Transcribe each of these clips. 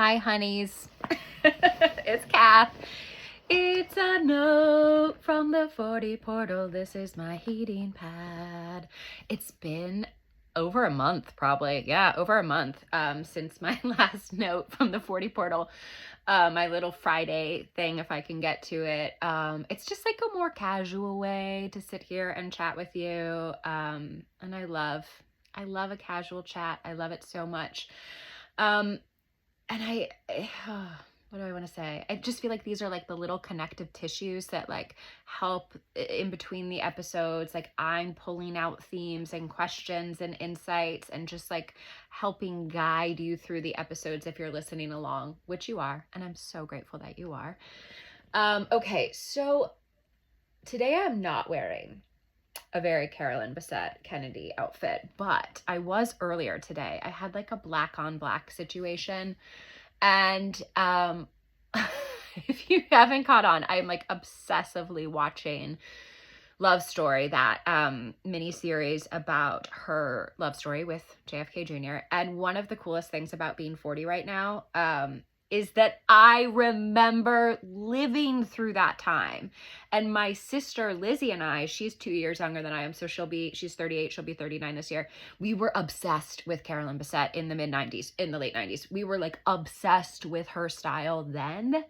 Hi, honeys. It's Kath. It's a note from the 40 portal. This is my heating pad. It's been over a month, probably. Yeah, over a month since my last note from the 40 portal. My little Friday thing, if I can get to it. It's just like a more casual way to sit here and chat with you. And I love a casual chat. I love it so much. And what do I want to say? I just feel like these are like the little connective tissues that like help in between the episodes. Like I'm pulling out themes and questions and insights and just like helping guide you through the episodes if you're listening along, which you are. And I'm so grateful that you are. Okay, so today I'm not wearing a very Carolyn Bessette Kennedy outfit, but I was earlier today. I had like a black on black situation. And if you haven't caught on, I'm like obsessively watching Love Story, that mini-series about her love story with JFK Jr. And one of the coolest things about being 40 right now is that I remember living through that time. And my sister Lizzie and I, she's 2 years younger than I am, so she's 38, she'll be 39 this year. We were obsessed with Carolyn Bessette in the late 90s. We were like obsessed with her style then.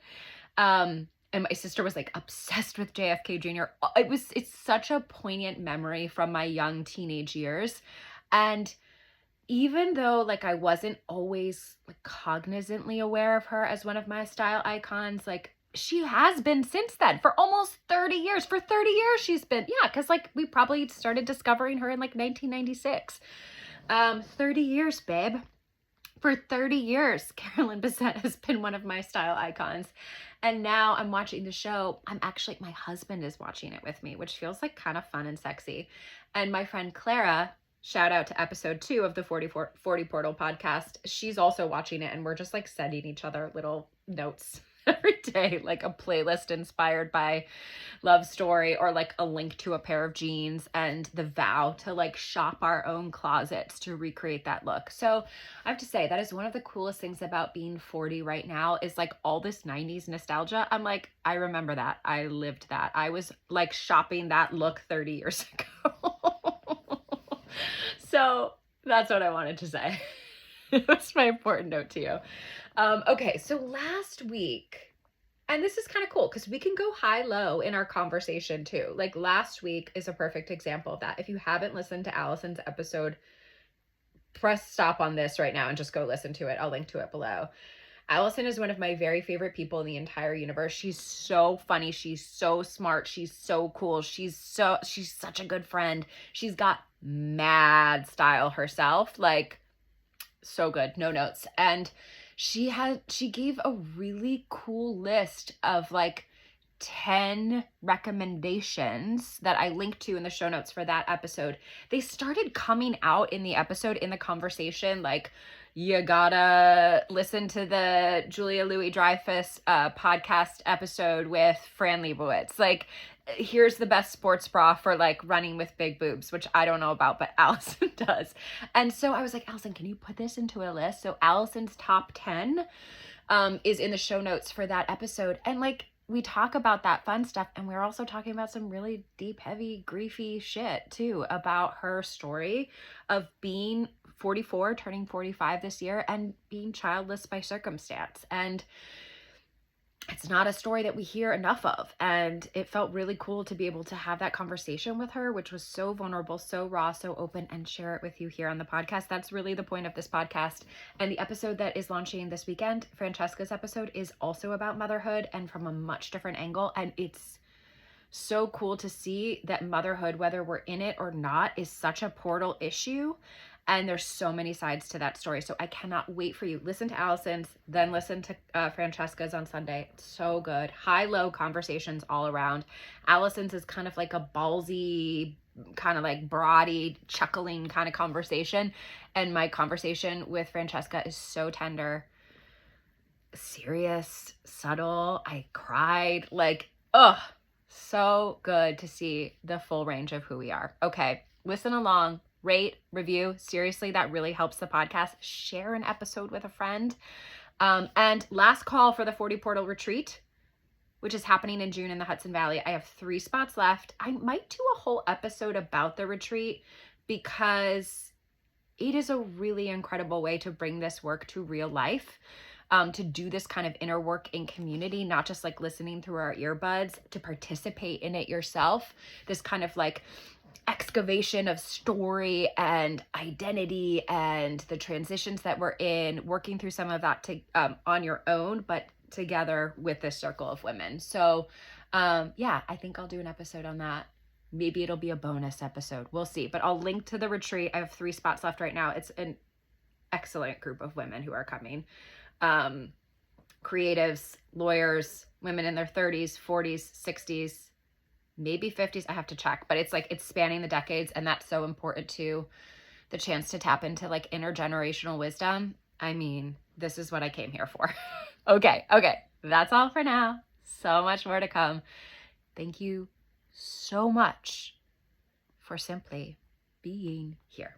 And my sister was like obsessed with JFK Jr. It's such a poignant memory from my young teenage years. And even though like I wasn't always like cognizantly aware of her as one of my style icons, like she has been since then for almost 30 years. For 30 years she's been, yeah, because like we probably started discovering her in like 1996. 30 years, babe. For 30 years, Carolyn Bessette has been one of my style icons. And now I'm watching the show. My husband is watching it with me, which feels like kind of fun and sexy. And my friend Clara, shout out to episode 2 of the 40 Portal podcast. She's also watching it, and we're just like sending each other little notes every day, like a playlist inspired by Love Story, or like a link to a pair of jeans, and the vow to like shop our own closets to recreate that look. So I have to say that is one of the coolest things about being 40 right now, is like all this 90s nostalgia. I'm like, I remember that. I lived that. I was like shopping that look 30 years ago. So that's what I wanted to say. That's my important note to you. Okay, so last week, and this is kind of cool because we can go high-low in our conversation too. Like last week is a perfect example of that. If you haven't listened to Allison's episode, press stop on this right now and just go listen to it. I'll link to it below. Allison is one of my very favorite people in the entire universe. She's so funny. She's so smart. She's so cool. She's such a good friend. She's got mad style herself. Like, so good. No notes. And she gave a really cool list of like 10 recommendations that I linked to in the show notes for that episode. They started coming out in the episode, in the conversation, like, you gotta listen to the Julia Louis-Dreyfus podcast episode with Fran Lebowitz. Like, here's the best sports bra for like running with big boobs, which I don't know about, but Allison does. And so I was like, Allison, can you put this into a list? So Allison's top 10 is in the show notes for that episode. And like, we talk about that fun stuff, and we're also talking about some really deep, heavy, griefy shit too, about her story of being 44, turning 45 this year, and being childless by circumstance. And it's not a story that we hear enough of. And it felt really cool to be able to have that conversation with her, which was so vulnerable, so raw, so open, and share it with you here on the podcast. That's really the point of this podcast. And the episode that is launching this weekend, Francesca's episode, is also about motherhood, and from a much different angle. And it's so cool to see that motherhood, whether we're in it or not, is such a portal issue. And there's so many sides to that story. So I cannot wait for you. Listen to Allison's, then listen to Francesca's on Sunday. It's so good. High-low conversations all around. Allison's is kind of like a ballsy, kind of like broady, chuckling kind of conversation. And my conversation with Francesca is so tender, serious, subtle. I cried. Like, so good to see the full range of who we are. Okay, listen along. rate, review. Seriously, that really helps the podcast. Share an episode with a friend. And last call for the 40 Portal Retreat, which is happening in June in the Hudson Valley. I have 3 spots left. I might do a whole episode about the retreat because it is a really incredible way to bring this work to real life, to do this kind of inner work in community, not just like listening through our earbuds, to participate in it yourself. This kind of like excavation of story and identity and the transitions that we're in, working through some of that on your own, but together with this circle of women. So yeah, I think I'll do an episode on that. Maybe it'll be a bonus episode. We'll see. But I'll link to the retreat. I have 3 spots left right now. It's an excellent group of women who are coming. Creatives, lawyers, women in their 30s, 40s, 60s, maybe 50s. I have to check. But it's like it's spanning the decades. And that's so important too. The chance to tap into like intergenerational wisdom. I mean, this is what I came here for. Okay. That's all for now. So much more to come. Thank you so much for simply being here.